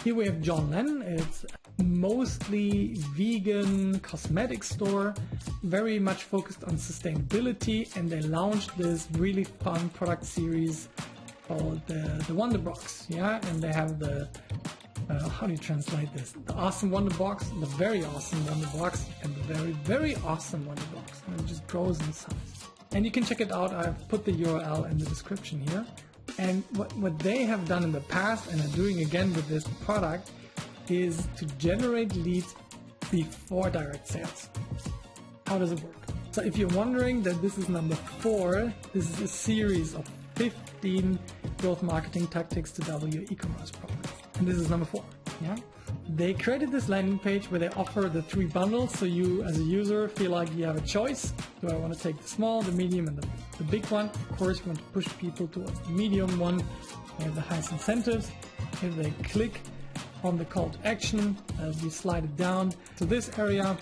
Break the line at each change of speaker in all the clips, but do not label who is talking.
Here we have John Lennon. It's mostly vegan cosmetics store, very much focused on sustainability, and they launched this really fun product series called the Wonder Box. Yeah, and they have the how do you translate this? The awesome Wonder Box, the very awesome Wonder Box, and the very, very awesome Wonder Box. And it just grows in size. And you can check it out. I've put the URL in the description here. And what they have done in the past and are doing again with this product is to generate leads before direct sales. How does it work? So if you're wondering that this is number 4, this is a series of 15 growth marketing tactics to double your e-commerce profits. And this is number 4. Yeah. They created this landing page where they offer the 3 bundles, so you as a user feel like you have a choice. Do I want to take the small, the medium, and the big one? Of course, we want to push people towards the medium one. We have the highest incentives. If they click on the call to action, we slide it down to this area,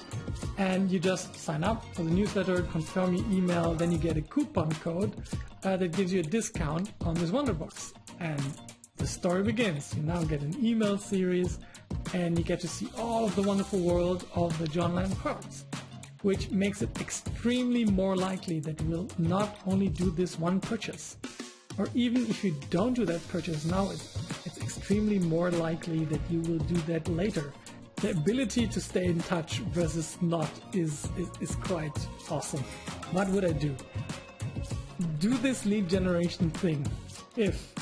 and you just sign up for the newsletter, confirm your email, then you get a coupon code that gives you a discount on this Wonderbox. And the story begins. You now get an email series, and you get to see all of the wonderful world of the John Lennon products, which makes it extremely more likely that you will not only do this one purchase, or even if you don't do that purchase now, it's extremely more likely that you will do that later. The ability to stay in touch versus not is quite awesome. What would I do? Do this lead generation thing if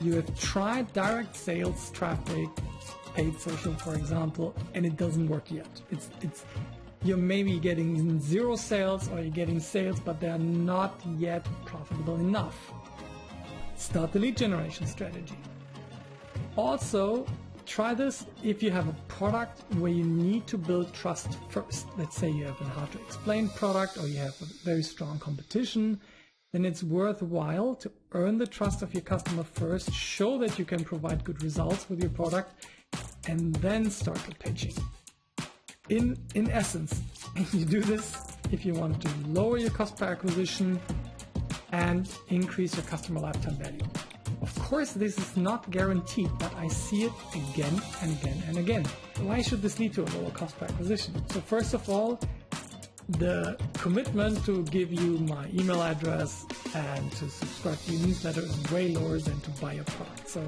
you have tried direct sales traffic, paid social, for example, and it doesn't work yet. You're maybe getting 0 sales, or you're getting sales, but they're not yet profitable enough. Start the lead generation strategy. Also, try this if you have a product where you need to build trust first. Let's say you have a hard to explain product, or you have a very strong competition. Then it's worthwhile to earn the trust of your customer first, show that you can provide good results with your product, and then start the pitching. In essence, you do this if you want to lower your cost per acquisition and increase your customer lifetime value. Of course, this is not guaranteed, but I see it again and again and again. Why should this lead to a lower cost per acquisition? So first of all, the commitment to give you my email address and to subscribe to your newsletter is way lower than to buy a product. So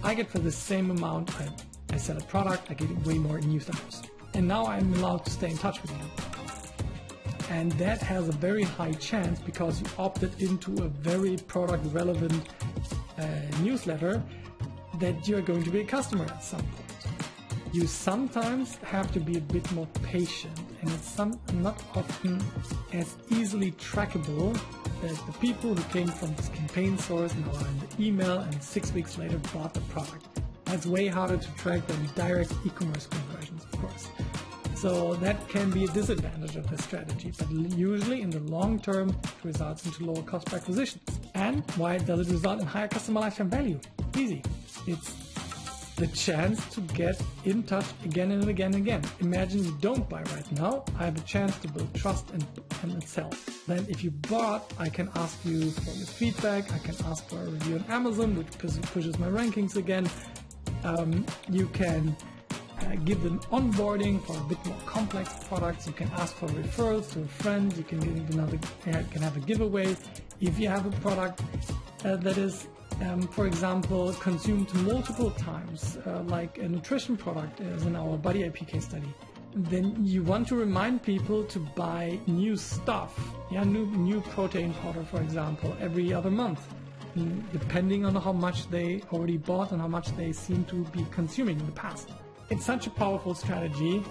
I get for the same amount I sell a product, I get way more in newsletters. And now I'm allowed to stay in touch with you. And that has a very high chance because you opted into a very product relevant newsletter that you're going to be a customer at some point. You sometimes have to be a bit more patient, and it's not often as easily trackable that the people who came from this campaign source now are in the email and 6 weeks later bought the product. That's way harder to track than direct e-commerce conversions, of course. So that can be a disadvantage of this strategy, but usually in the long term, it results into lower cost per acquisitions. And why does it result in higher customer lifetime value? Easy. It's the chance to get in touch again and again and again. Imagine you don't buy right now. I have a chance to build trust and sell. Then if you bought, I can ask you for your feedback. I can ask for a review on Amazon, which pushes my rankings again. You can give them onboarding for a bit more complex products. You can ask for referrals to a friend. You can have a giveaway. If you have a product that is, for example, consumed multiple times, like a nutrition product as in our Body IP case study, then you want to remind people to buy new stuff, new protein powder, for example, every other month, depending on how much they already bought and how much they seem to be consuming in the past. It's such a powerful strategy,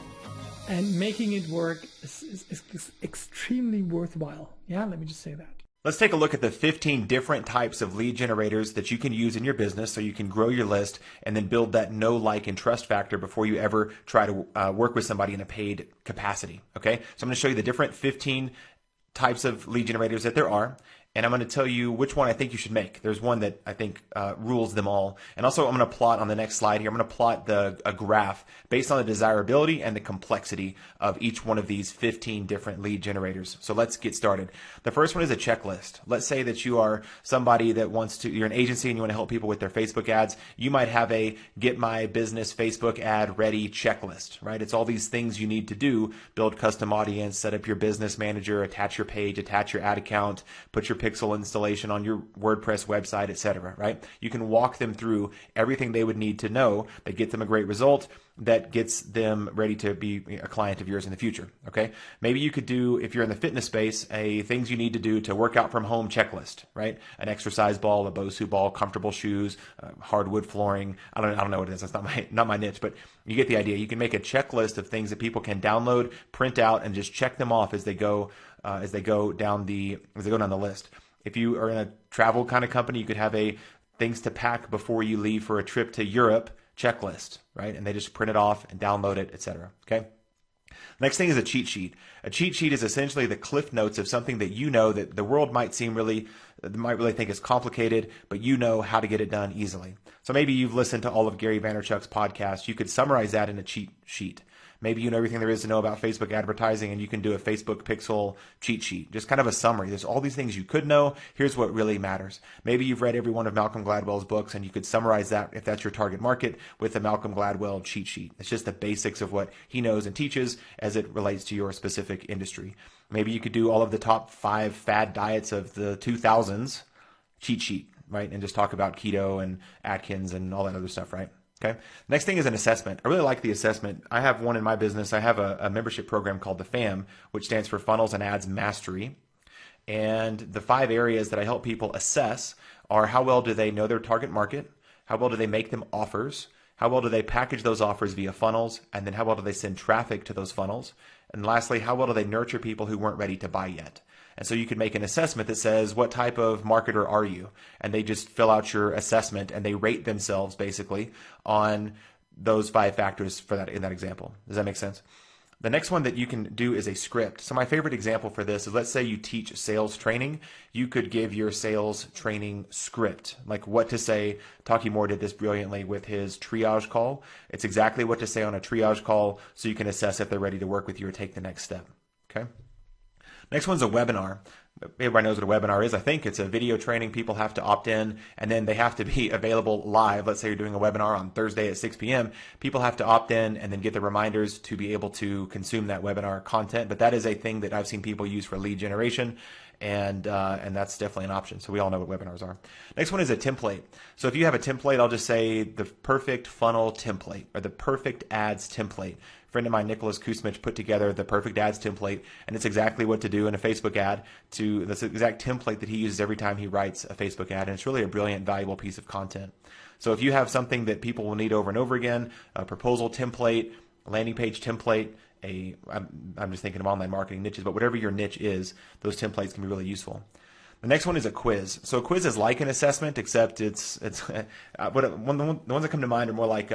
and making it work is extremely worthwhile. Yeah, let me just say that.
Let's take a look at the 15 different types of lead generators that you can use in your business so you can grow your list and then build that know, like, and trust factor before you ever try to work with somebody in a paid capacity. Okay, so I'm going to show you the different 15 types of lead generators that there are, and I'm going to tell you which one I think you should make. There's one that I think rules them all. And also I'm going to plot on the next slide here, I'm going to plot a graph based on the desirability and the complexity of each one of these 15 different lead generators. So let's get started. The first one is a checklist. Let's say that you are somebody that you're an agency and you want to help people with their Facebook ads. You might have a get my business Facebook ad ready checklist, right? It's all these things you need to do: build custom audience, set up your business manager, attach your page, attach your ad account, put your pixel installation on your WordPress website, etc., right? You can walk them through everything they would need to know that get them a great result, that gets them ready to be a client of yours in the future. Okay. Maybe you could do, if you're in the fitness space, a things you need to do to work out from home checklist, right? An exercise ball, a Bosu ball, comfortable shoes, hardwood flooring. I don't know what it is. That's not my niche, but you get the idea. You can make a checklist of things that people can download, print out, and just check them off as they go down the list. If you are in a travel kind of company, you could have a things to pack before you leave for a trip to Europe checklist, right? And they just print it off and download it, etc. Okay. Next thing is a cheat sheet. A cheat sheet is essentially the cliff notes of something that you know that the world might really think is complicated, but you know how to get it done easily. So maybe you've listened to all of Gary Vaynerchuk's podcasts. You could summarize that in a cheat sheet. Maybe you know everything there is to know about Facebook advertising, and you can do a Facebook pixel cheat sheet, just kind of a summary. There's all these things you could know. Here's what really matters. Maybe you've read every one of Malcolm Gladwell's books, and you could summarize that, if that's your target market, with the Malcolm Gladwell cheat sheet. It's just the basics of what he knows and teaches as it relates to your specific industry. Maybe you could do all of the top 5 fad diets of the 2000s cheat sheet, right? And just talk about keto and Atkins and all that other stuff, right? Okay. Next thing is an assessment. I really like the assessment. I have one in my business. I have a membership program called the FAM, which stands for Funnels and Ads Mastery. And the 5 areas that I help people assess are: how well do they know their target market? How well do they make them offers? How well do they package those offers via funnels? And then how well do they send traffic to those funnels? And lastly, how well do they nurture people who weren't ready to buy yet? And so you can make an assessment that says, what type of marketer are you? And they just fill out your assessment and they rate themselves basically on those 5 factors for that in that example. Does that make sense? The next one that you can do is a script. So my favorite example for this is, let's say you teach sales training. You could give your sales training script, like what to say. Taki Moore did this brilliantly with his triage call. It's exactly what to say on a triage call, so you can assess if they're ready to work with you or take the next step. Okay. Next one's a webinar. Everybody knows what a webinar is. I think it's a video training. People have to opt in, and then they have to be available live. Let's say you're doing a webinar on Thursday at 6 p.m. People have to opt in and then get the reminders to be able to consume that webinar content. But that is a thing that I've seen people use for lead generation, and that's definitely an option. So we all know what webinars are. Next one is a template. So if you have a template, I'll just say the perfect funnel template or the perfect ads template. A friend of mine, Nicholas Kusmich, put together the perfect ads template, and it's exactly what to do in a Facebook ad. That's the exact template that he uses every time he writes a Facebook ad, and it's really a brilliant, valuable piece of content. So if you have something that people will need over and over again, a proposal template, a landing page template, I'm just thinking of online marketing niches, but whatever your niche is, those templates can be really useful. The next one is a quiz. So a quiz is like an assessment, except the ones that come to mind are more like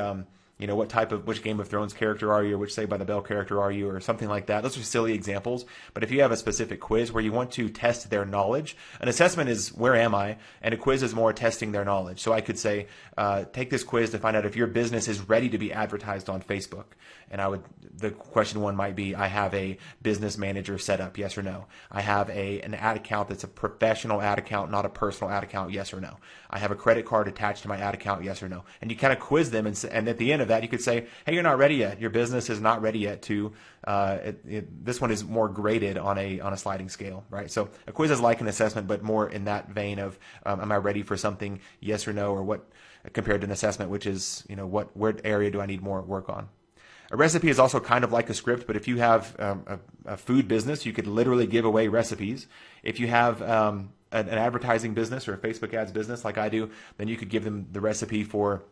which Game of Thrones character are you, or which Saved by the Bell character are you, or something like that. Those are silly examples. But if you have a specific quiz where you want to test their knowledge, an assessment is where am I, and a quiz is more testing their knowledge. So I could say, take this quiz to find out if your business is ready to be advertised on Facebook. And the question 1 might be, I have a business manager set up, yes or no. I have an ad account that's a professional ad account, not a personal ad account, yes or no. I have a credit card attached to my ad account, yes or no. And you kind of quiz them, and at the end of that, you could say, hey, you're not ready yet. Your business is not ready yet to, this one is more graded on a sliding scale, right? So a quiz is like an assessment, but more in that vein of, am I ready for something, yes or no, or what, compared to an assessment, which is, what area do I need more work on? A recipe is also kind of like a script, but if you have a food business, you could literally give away recipes. If you have an advertising business or a Facebook ads business like I do, then you could give them the recipe for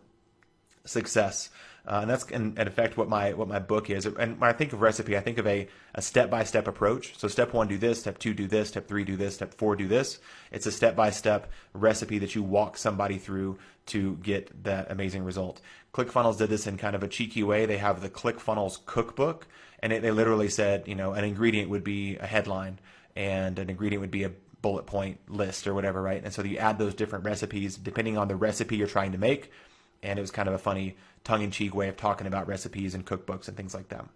success. And that's in effect what my book is. And when I think of recipe, I think of a step-by-step approach. So step 1, do this. Step 2, do this. Step 3, do this. Step 4, do this. It's a step-by-step recipe that you walk somebody through to get that amazing result. ClickFunnels did this in kind of a cheeky way. They have the ClickFunnels cookbook, and they literally said, an ingredient would be a headline, and an ingredient would be a bullet point list or whatever, right? And so you add those different recipes depending on the recipe you're trying to make. And it was kind of a funny tongue-in-cheek way of talking about recipes and cookbooks and things like that.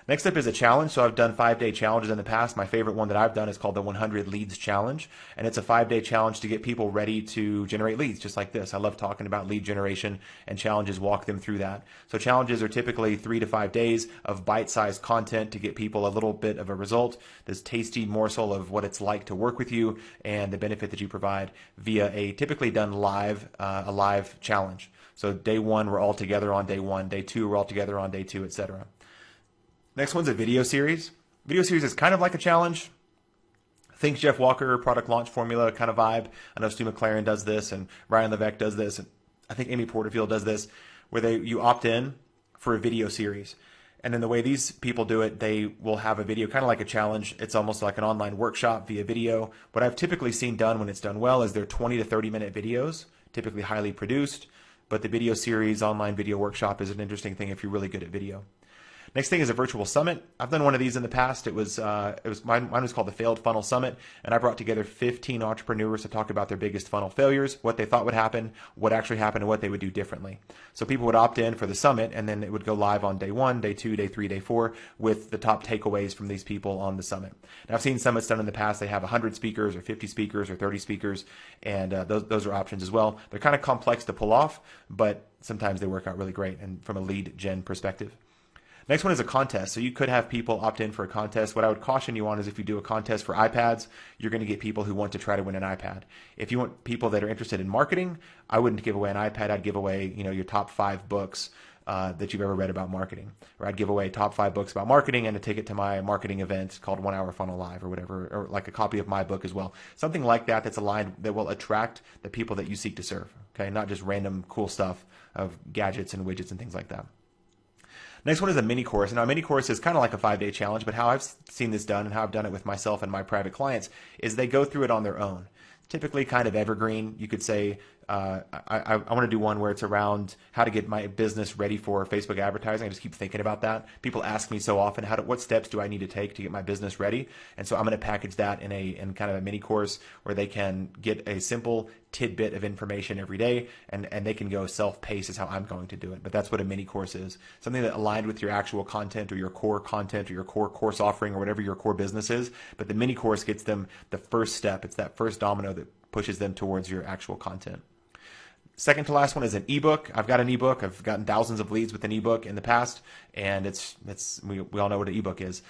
Next up is a challenge. So I've done 5-day challenges in the past. My favorite one that I've done is called the 100 Leads Challenge. And it's a 5-day challenge to get people ready to generate leads, just like this. I love talking about lead generation, and challenges walk them through that. So challenges are typically 3 to 5 days of bite-sized content to get people a little bit of a result, this tasty morsel of what it's like to work with you and the benefit that you provide via a typically done live, a live challenge. So day 1, we're all together on day 1. Day 2, we're all together on day 2, etc. Next one's a video series. Video series is kind of like a challenge. Think Jeff Walker, product launch formula kind of vibe. I know Stu McLaren does this, and Ryan Levesque does this, and I think Amy Porterfield does this, where you opt in for a video series. And then the way these people do it, they will have a video, kind of like a challenge. It's almost like an online workshop via video. What I've typically seen done when it's done well is they're 20 to 30 minute videos, typically highly produced. But the video series, online video workshop is an interesting thing if you're really good at video. Next thing is a virtual summit. I've done one of these in the past. Mine was called the Failed Funnel Summit, and I brought together 15 entrepreneurs to talk about their biggest funnel failures, what they thought would happen, what actually happened, and what they would do differently. So people would opt in for the summit, and then it would go live on day 1, day 2, day 3, day 4, with the top takeaways from these people on the summit. Now, I've seen summits done in the past. They have 100 speakers or 50 speakers or 30 speakers, and those are options as well. They're kind of complex to pull off, but sometimes they work out really great and from a lead gen perspective. Next one is a contest. So you could have people opt in for a contest. What I would caution you on is if you do a contest for iPads, you're going to get people who want to try to win an iPad. If you want people that are interested in marketing, I wouldn't give away an iPad. I'd give away, your top 5 books that you've ever read about marketing. Or I'd give away top 5 books about marketing and a ticket to my marketing event called 1 Hour Funnel Live or whatever, or like a copy of my book as well. Something like that that's aligned, that will attract the people that you seek to serve. Okay, not just random cool stuff of gadgets and widgets and things like that. Next one is a mini course. Now, a mini course is kind of like a 5-day challenge, but how I've seen this done and how I've done it with myself and my private clients is they go through it on their own. Typically kind of evergreen. You could say, I want to do one where it's around how to get my business ready for Facebook advertising. I just keep thinking about that. People ask me so often, what steps do I need to take to get my business ready? And so I'm going to package that in kind of a mini course where they can get a simple tidbit of information every day, and they can go self-paced is how I'm going to do it. But that's what a mini course is. Something that aligned with your actual content or your core content or your core course offering or whatever your core business is. But the mini course gets them the first step. It's that first domino that pushes them towards your actual content. Second to last one is an ebook. I've got an ebook. I've gotten thousands of leads with an ebook in the past, and we all know what an ebook is.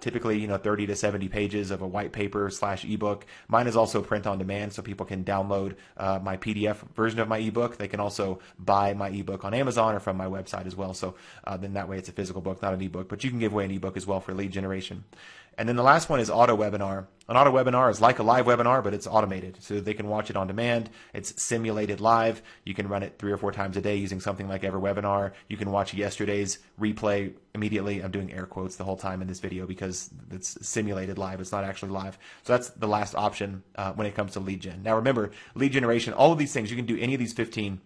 Typically, 30 to 70 pages of a white paper / ebook. Mine is also print on demand, so people can download my PDF version of my ebook. They can also buy my ebook on Amazon or from my website as well. So then that way it's a physical book, not an ebook. But you can give away an ebook as well for lead generation. And then the last one is auto webinar. An auto webinar is like a live webinar, but it's automated. So they can watch it on demand. It's simulated live. You can run it 3 or 4 times a day using something like EverWebinar. You can watch yesterday's replay immediately. I'm doing air quotes the whole time in this video because it's simulated live. It's not actually live. So that's the last option when it comes to lead gen. Now remember, lead generation, all of these things, you can do any of these 15.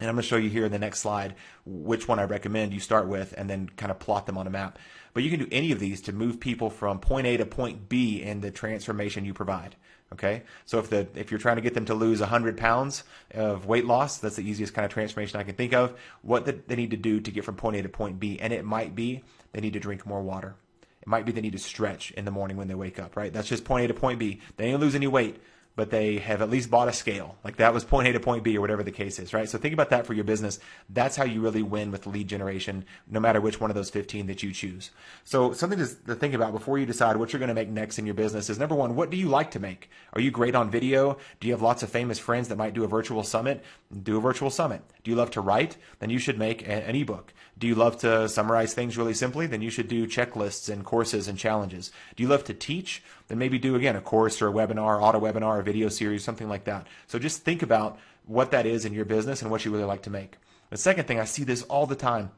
And I'm going to show you here in the next slide which one I recommend you start with and then kind of plot them on a map. But you can do any of these to move people from point A to point B in the transformation you provide. Okay, so if you're trying to get them to lose 100 pounds of weight loss, that's the easiest kind of transformation I can think of. What they need to do to get from point A to point B, and it might be they need to drink more water. It might be they need to stretch in the morning when they wake up, right? That's just point A to point B. They ain't lose any weight, but they have at least bought a scale. Like that was point A to point B or whatever the case is, right? So think about that for your business. That's how you really win with lead generation, no matter which one of those 15 that you choose. So something to think about before you decide what you're going to make next in your business is, number one, what do you like to make? Are you great on video? Do you have lots of famous friends that might do a virtual summit? Do a virtual summit. Do you love to write? Then you should make an ebook. Do you love to summarize things really simply? Then you should do checklists and courses and challenges. Do you love to teach? Then maybe do, again, a course or a webinar, auto webinar, a video series, something like that. So just think about what that is in your business and what you really like to make. The second thing, I see this all the time,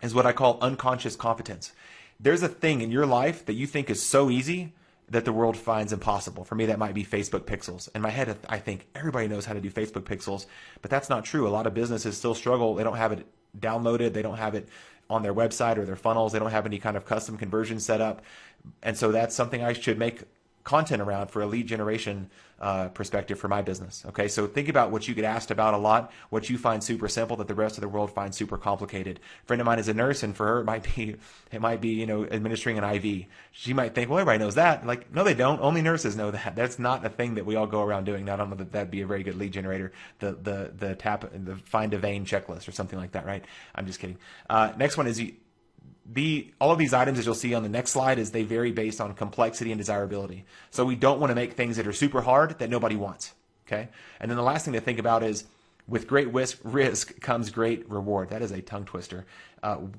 is what I call unconscious competence. There's a thing in your life that you think is so easy that the world finds impossible. For me, that might be Facebook pixels. In my head, I think everybody knows how to do Facebook pixels, but that's not true. A lot of businesses still struggle. They don't have it downloaded. They don't have it on their website or their funnels. They don't have any kind of custom conversion set up. And so that's something I should make content around for a lead generation perspective for my business. Okay, so think about what you get asked about a lot, what you find super simple that the rest of the world finds super complicated. A friend of mine is a nurse, and for her it might be administering an IV. She might think, well, everybody knows that. Like, no, they don't. Only nurses know that. That's not a thing that we all go around doing. I don't know that that'd be a very good lead generator. The find a vein checklist or something like that, right? I'm just kidding. Next one is all of these items, as you'll see on the next slide, is they vary based on complexity and desirability. So we don't want to make things that are super hard that nobody wants. Okay. And then the last thing to think about is with great risk comes great reward. That is a tongue twister.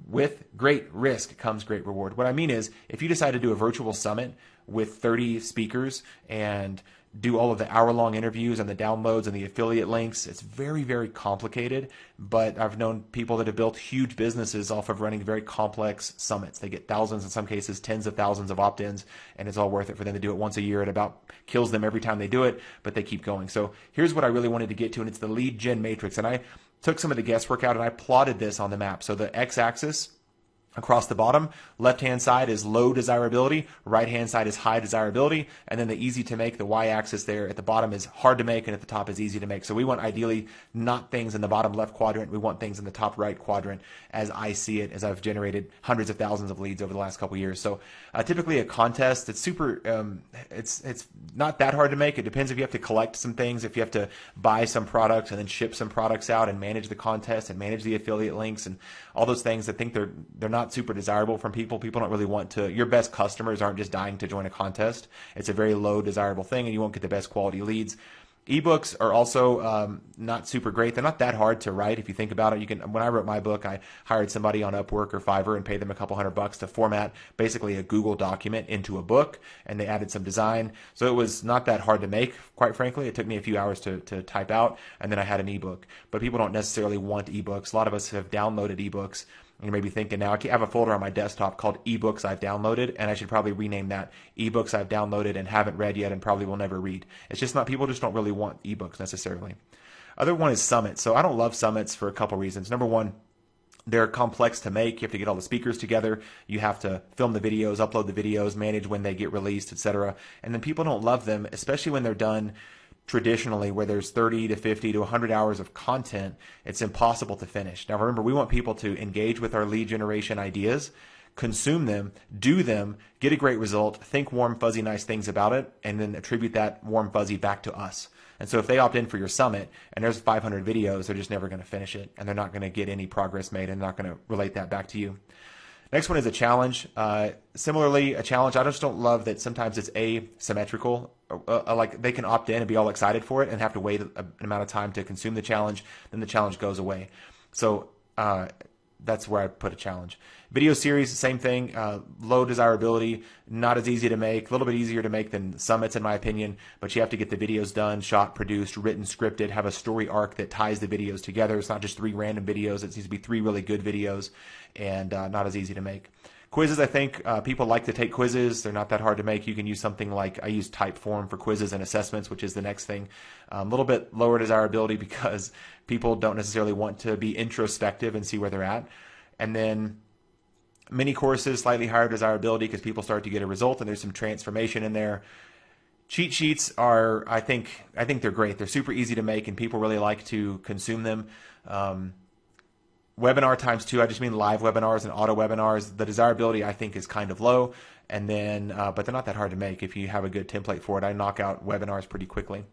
With great risk comes great reward. What I mean is, if you decide to do a virtual summit with 30 speakers and do all of the hour-long interviews and the downloads and the affiliate links, it's very, very complicated. But I've known people that have built huge businesses off of running very complex summits. They get thousands, in some cases tens of thousands of opt-ins, and it's all worth it for them to do it once a year. It about kills them every time they do it, but they keep going. So here's what I really wanted to get to, and it's the lead gen matrix. And I took some of the guesswork out and I plotted this on the map. So the x-axis across the bottom, left-hand side is low desirability, right-hand side is high desirability, and then the easy to make, the y-axis there at the bottom is hard to make, and at the top is easy to make. So we want ideally not things in the bottom left quadrant, we want things in the top right quadrant, as I see it, as I've generated hundreds of thousands of leads over the last couple of years. So typically a contest, it's super, it's not that hard to make. It depends if you have to collect some things, if you have to buy some products and then ship some products out and manage the contest and manage the affiliate links and all those things. I think they're not super desirable from people. People don't really want to, your best customers aren't just dying to join a contest. It's a very low desirable thing and you won't get the best quality leads. Ebooks are also not super great. They're not that hard to write if you think about it. When I wrote my book, I hired somebody on Upwork or Fiverr and paid them a couple $100 to format basically a Google document into a book, and they added some design. So it was not that hard to make, quite frankly. It took me a few hours to type out, and then I had an ebook. But people don't necessarily want ebooks. A lot of us have downloaded ebooks. You may be thinking now, I have a folder on my desktop called ebooks I've downloaded, and I should probably rename that ebooks I've downloaded and haven't read yet and probably will never read. It's just not, people just don't really want ebooks necessarily. Other one is summits. So I don't love summits for a couple reasons. Number one, they're complex to make. You have to get all the speakers together. You have to film the videos, upload the videos, manage when they get released, etc. And then people don't love them, especially when they're done traditionally, where there's 30 to 50 to 100 hours of content. It's impossible to finish. Now remember, we want people to engage with our lead generation ideas, consume them, do them, get a great result, think warm, fuzzy, nice things about it, and then attribute that warm, fuzzy back to us. And so if they opt in for your summit and there's 500 videos, they're just never going to finish it, and they're not going to get any progress made, and they're not going to relate that back to you. Next one is a challenge. Similarly, a challenge, I just don't love that sometimes it's asymmetrical. Like they can opt in and be all excited for it and have to wait an amount of time to consume the challenge, then the challenge goes away. So that's where I put a challenge. Video series, same thing, low desirability, not as easy to make, a little bit easier to make than summits in my opinion, but you have to get the videos done, shot, produced, written, scripted, have a story arc that ties the videos together. It's not just 3 random videos, it needs to be 3 really good videos, and not as easy to make. Quizzes, I think people like to take quizzes. They're not that hard to make. You can use something like, I use Typeform for quizzes and assessments, which is the next thing. A little bit lower desirability because people don't necessarily want to be introspective and see where they're at. And then mini courses, slightly higher desirability because people start to get a result and there's some transformation in there. Cheat sheets are, I think they're great. They're super easy to make and people really like to consume them. Webinar times 2, I just mean live webinars and auto webinars. The desirability I think is kind of low, and then but they're not that hard to make if you have a good template for it. I knock out webinars pretty quickly.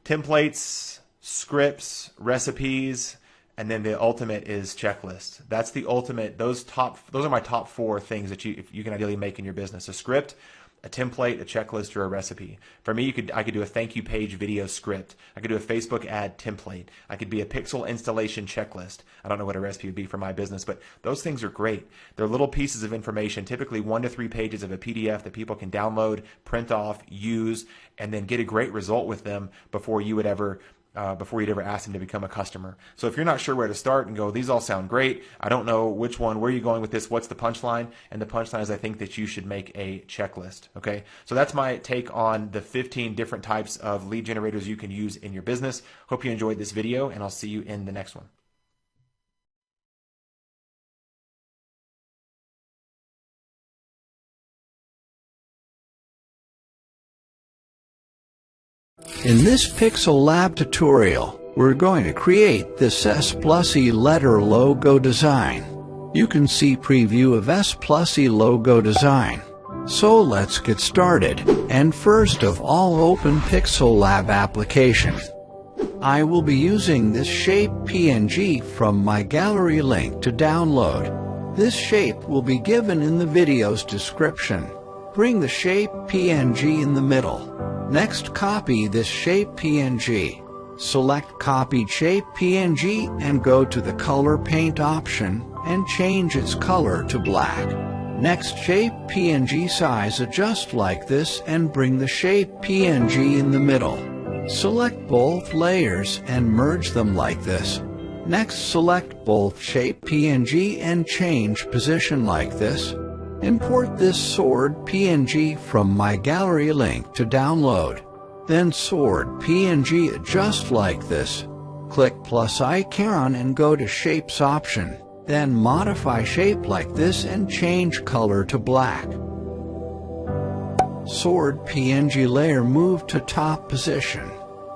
Templates, scripts, recipes, and then the ultimate is checklist. That's the ultimate. Those are my top 4 things that you can ideally make in your business: a script, a template, a checklist, or a recipe. For me, I could do a thank you page video script. I could do a Facebook ad template. I could be a pixel installation checklist. I don't know what a recipe would be for my business, but those things are great. They're little pieces of information, typically 1 to 3 pages of a PDF that people can download, print off, use, and then get a great result with them before you'd ever ask them to become a customer. So if you're not sure where to start and go, these all sound great, I don't know which one, where are you going with this, what's the punchline? And the punchline is I think that you should make a checklist. Okay, so that's my take on the 15 different types of lead generators you can use in your business. Hope you enjoyed this video, and I'll see you in the next one.
In this Pixel Lab tutorial, we're going to create this S+E letter logo design. You can see preview of S+E logo design. So let's get started, and first of all open Pixel Lab application. I will be using this shape PNG from my gallery link to download. This shape will be given in the video's description. Bring the shape PNG in the middle. Next, copy this shape PNG. Select Copied Shape PNG and go to the Color Paint option and change its color to black. Next, shape PNG size adjust like this and bring the shape PNG in the middle. Select both layers and merge them like this. Next, select both shape PNG and change position like this. Import this sword PNG from my gallery link to download. Then sword PNG adjust like this. Click plus icon and go to Shapes option. Then modify shape like this and change color to black. Sword PNG layer move to top position.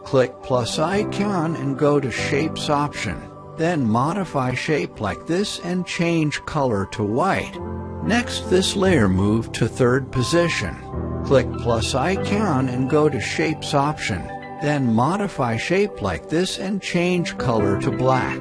Click plus icon and go to Shapes option. Then modify shape like this and change color to white. Next, this layer move to third position. Click plus icon and go to Shapes option. Then modify shape like this and change color to black.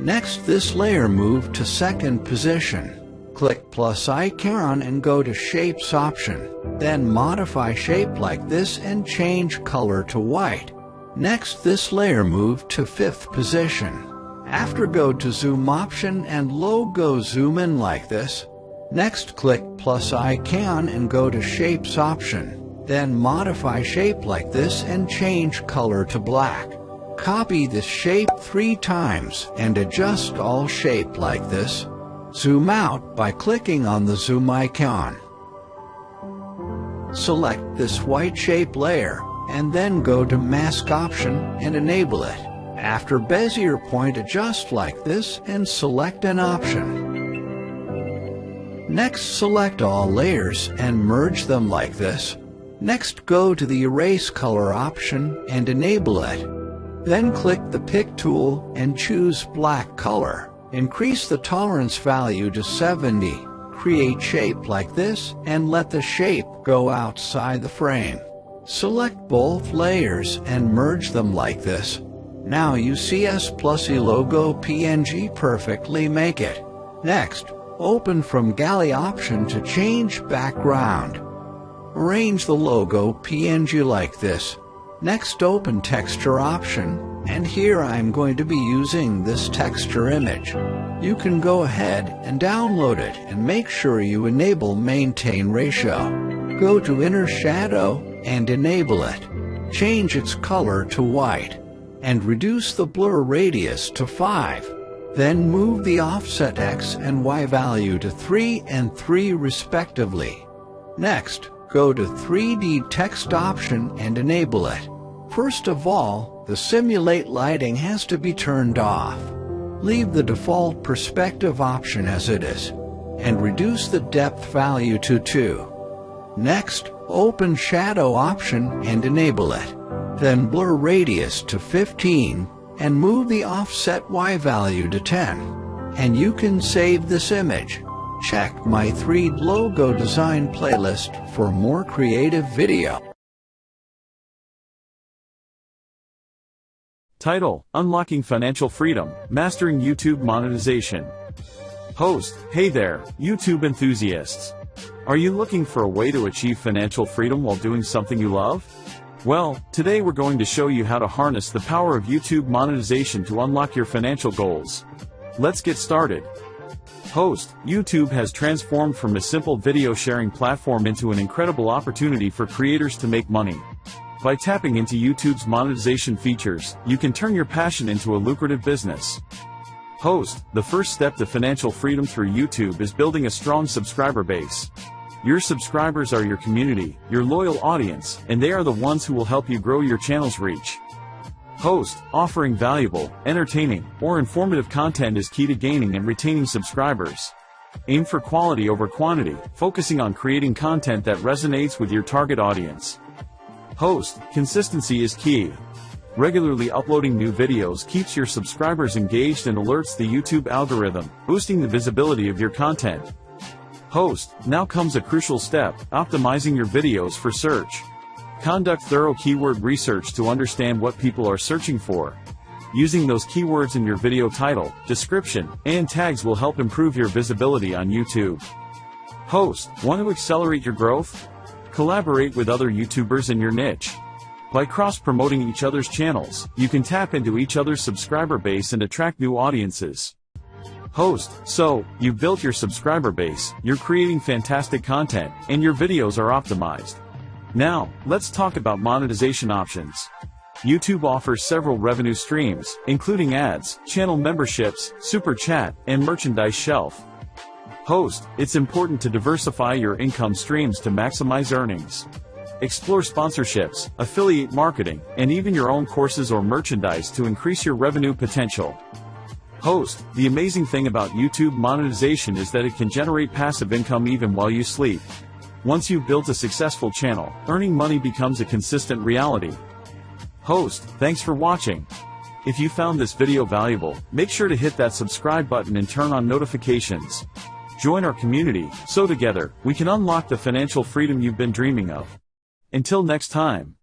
Next, this layer move to second position. Click plus icon and go to Shapes option. Then modify shape like this and change color to white. Next, this layer move to fifth position. After, go to Zoom option and logo zoom in like this. Next, click plus icon and go to Shapes option. Then modify shape like this and change color to black. Copy this shape 3 times and adjust all shape like this. Zoom out by clicking on the zoom icon. Select this white shape layer and then go to Mask option and enable it. After, Bezier point adjust like this and select an option. Next, select all layers and merge them like this. Next, go to the Erase Color option and enable it. Then click the Pick tool and choose black color. Increase the tolerance value to 70. Create shape like this and let the shape go outside the frame. Select both layers and merge them like this. Now you see S+E logo PNG perfectly make it. Next, open from Galley option to change background. Arrange the logo PNG like this. Next, open Texture option, and here I'm going to be using this texture image. You can go ahead and download it and make sure you enable Maintain Ratio. Go to Inner Shadow and enable it. Change its color to white and reduce the blur radius to 5. Then move the offset X and Y value to 3 and 3 respectively. Next, go to 3D text option and enable it. First of all, the simulate lighting has to be turned off. Leave the default perspective option as it is and reduce the depth value to 2. Next, open shadow option and enable it. Then blur radius to 15 and move the offset Y value to 10. And you can save this image. Check my 3D logo design playlist for more creative video.
Title: Unlocking Financial Freedom, Mastering YouTube Monetization. Host: Hey there, YouTube enthusiasts. Are you looking for a way to achieve financial freedom while doing something you love? Well, today we're going to show you how to harness the power of YouTube monetization to unlock your financial goals. Let's get started. Host: YouTube has transformed from a simple video sharing platform into an incredible opportunity for creators to make money. By tapping into YouTube's monetization features, you can turn your passion into a lucrative business. Host: the first step to financial freedom through YouTube is building a strong subscriber base. Your subscribers are your community, your loyal audience, and they are the ones who will help you grow your channel's reach. Host: offering valuable, entertaining, or informative content is key to gaining and retaining subscribers. Aim for quality over quantity, focusing on creating content that resonates with your target audience. Host, consistency is key. Regularly uploading new videos keeps your subscribers engaged and alerts the YouTube algorithm, boosting the visibility of your content. Host, now comes a crucial step, optimizing your videos for search. Conduct thorough keyword research to understand what people are searching for. Using those keywords in your video title, description, and tags will help improve your visibility on YouTube. Host, want to accelerate your growth? Collaborate with other YouTubers in your niche. By cross-promoting each other's channels, you can tap into each other's subscriber base and attract new audiences. Host, so, you've built your subscriber base, you're creating fantastic content, and your videos are optimized. Now, let's talk about monetization options. YouTube offers several revenue streams, including ads, channel memberships, super chat, and merchandise shelf. Host, it's important to diversify your income streams to maximize earnings. Explore sponsorships, affiliate marketing, and even your own courses or merchandise to increase your revenue potential. Host, the amazing thing about YouTube monetization is that it can generate passive income even while you sleep. Once you've built a successful channel, earning money becomes a consistent reality. Host, thanks for watching. If you found this video valuable, make sure to hit that subscribe button and turn on notifications. Join our community, so together, we can unlock the financial freedom you've been dreaming of. Until next time.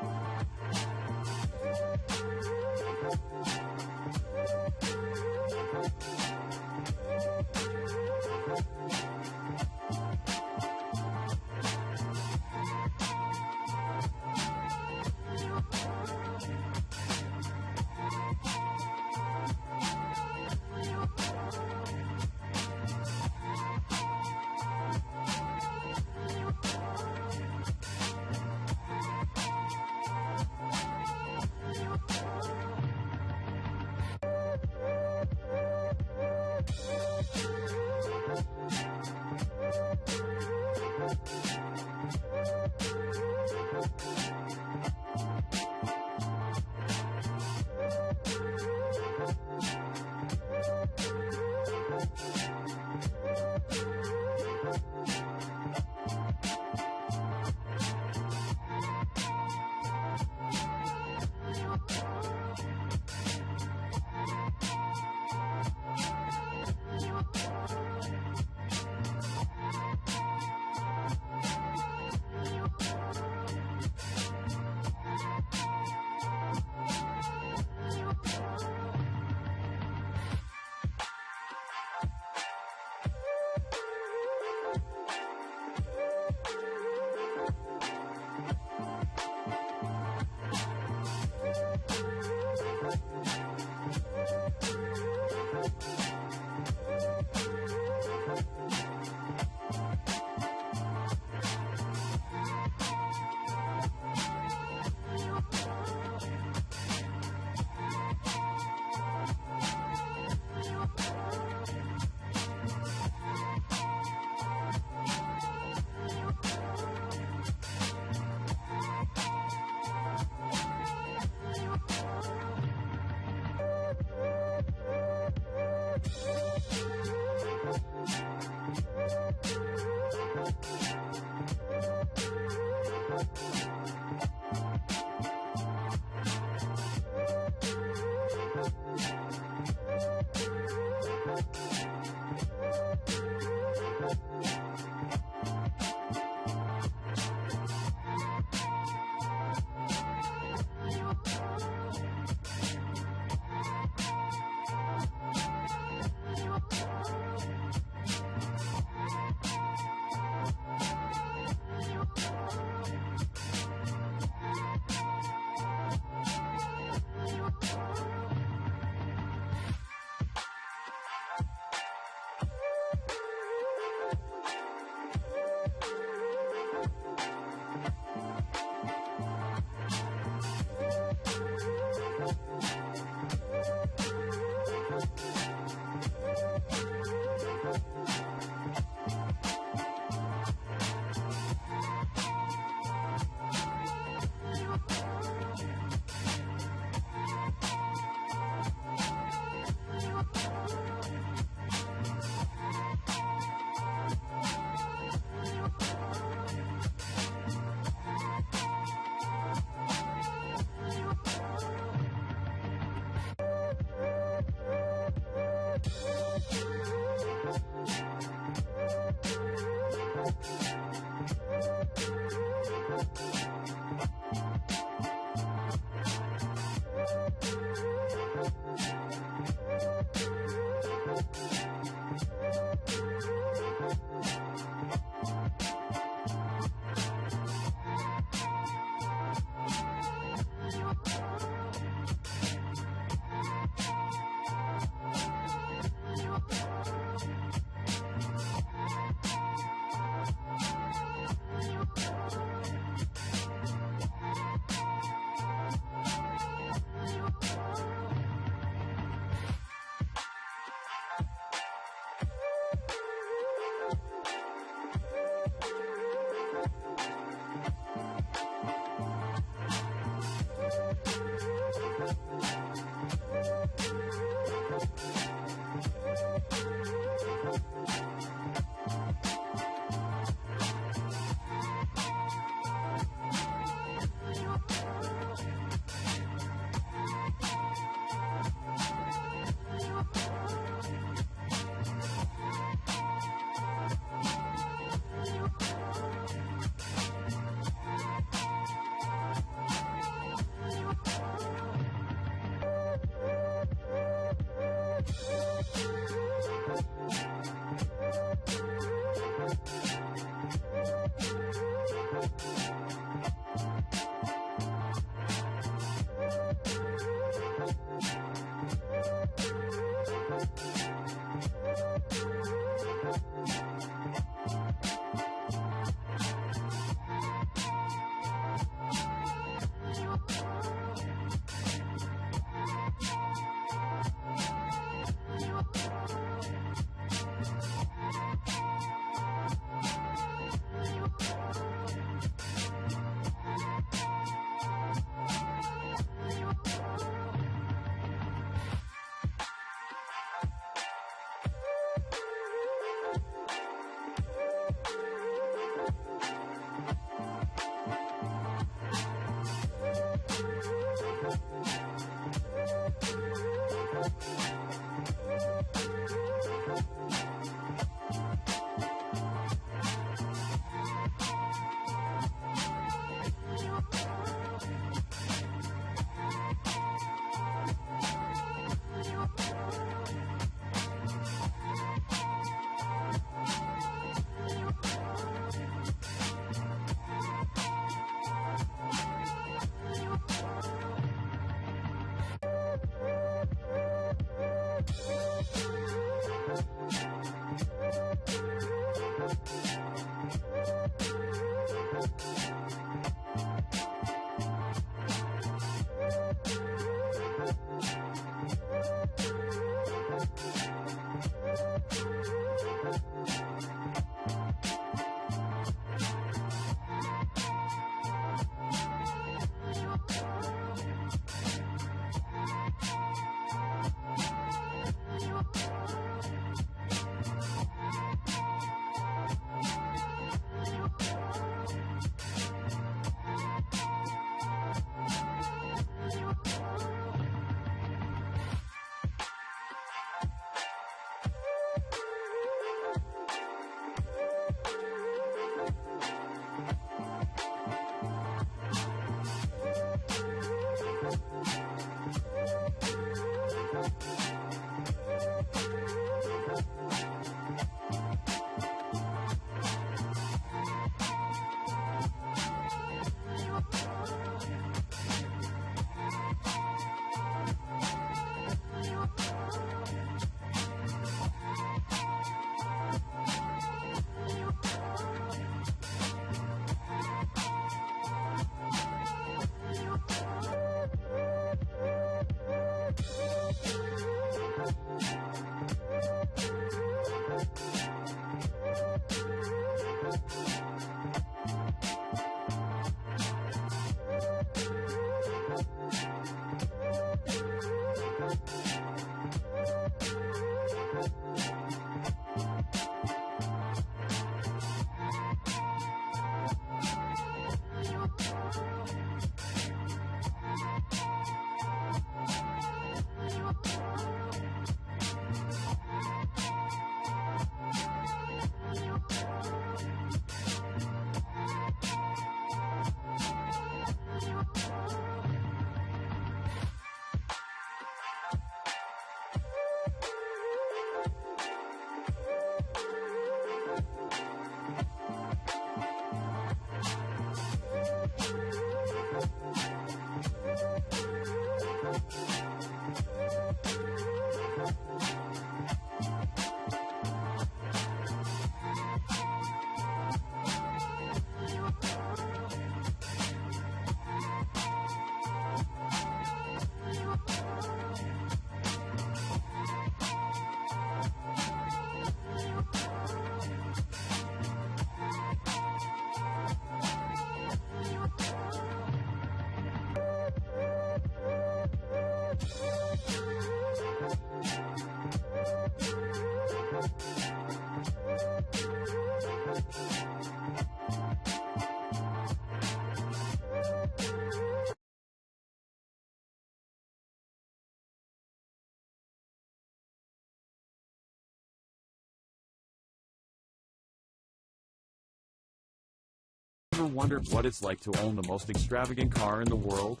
Ever wondered what it's like to own the most extravagant car in the world?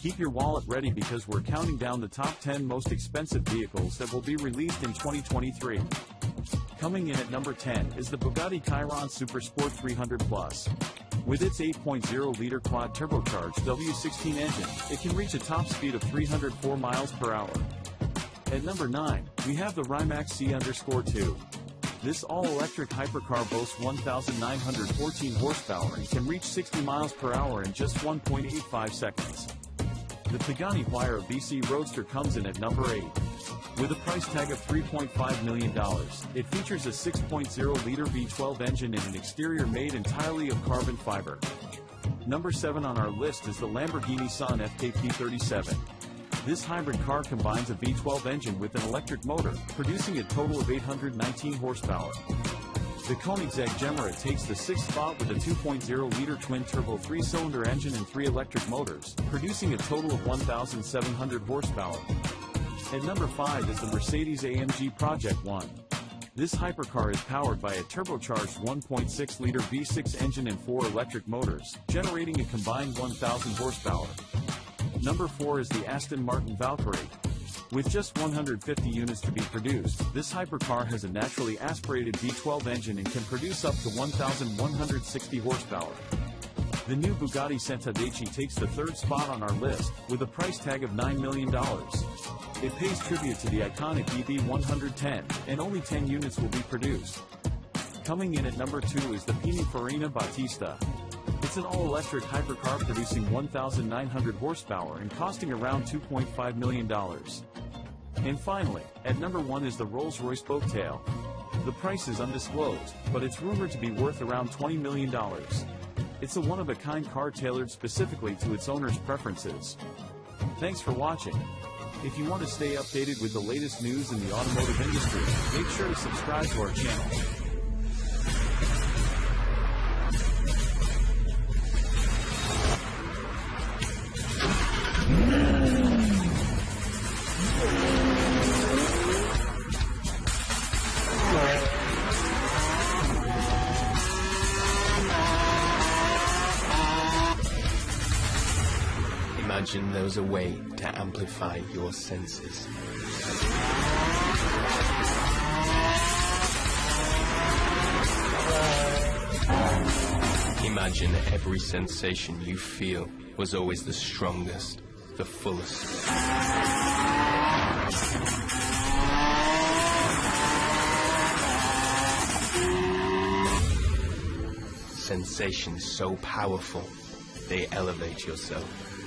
Keep your wallet ready because we're counting down the top 10 most expensive vehicles that will be released in 2023. Coming in at number 10 is the Bugatti Chiron Super Sport 300 Plus. With its 8.0-liter quad turbocharged W16 engine, it can reach a top speed of 304 miles per hour. At number 9, we have the Rimac C_2. This all-electric hypercar boasts 1,914 horsepower and can reach 60 miles per hour in just 1.85 seconds. The Pagani Huayra VC Roadster comes in at number 8. With a price tag of $3.5 million, it features a 6.0-liter V12 engine and an exterior made entirely of carbon fiber. Number 7 on our list is the Lamborghini Nissan FKP37. This hybrid car combines a V12 engine with an electric motor, producing a total of 819 horsepower. The Koenigsegg Gemera takes the 6th spot with a 2.0-liter twin-turbo 3-cylinder engine and 3 electric motors, producing a total of 1,700 horsepower. At number 5 is the Mercedes-AMG Project 1. This hypercar is powered by a turbocharged 1.6-liter V6 engine and 4 electric motors, generating a combined 1,000 horsepower. Number 4 is the Aston Martin Valkyrie. With just 150 units to be produced, this hypercar has a naturally aspirated V12 engine and can produce up to 1,160 horsepower. The new Bugatti Centodieci takes the 3rd spot on our list, with a price tag of $9 million. It pays tribute to the iconic EB110, and only 10 units will be produced. Coming in at number 2 is the Pininfarina Battista. It's an all-electric hypercar producing 1,900 horsepower and costing around $2.5 million. And finally, at number 1 is the Rolls-Royce Boattail. The price is undisclosed, but it's rumored to be worth around $20 million. It's a one-of-a-kind car tailored specifically to its owner's preferences. Thanks for watching. If you want to stay updated with the latest news in the automotive industry, make sure to subscribe to our channel.
Imagine there was a way to amplify your senses. Imagine every sensation you feel was always the strongest, the fullest. Sensations so powerful, they elevate yourself.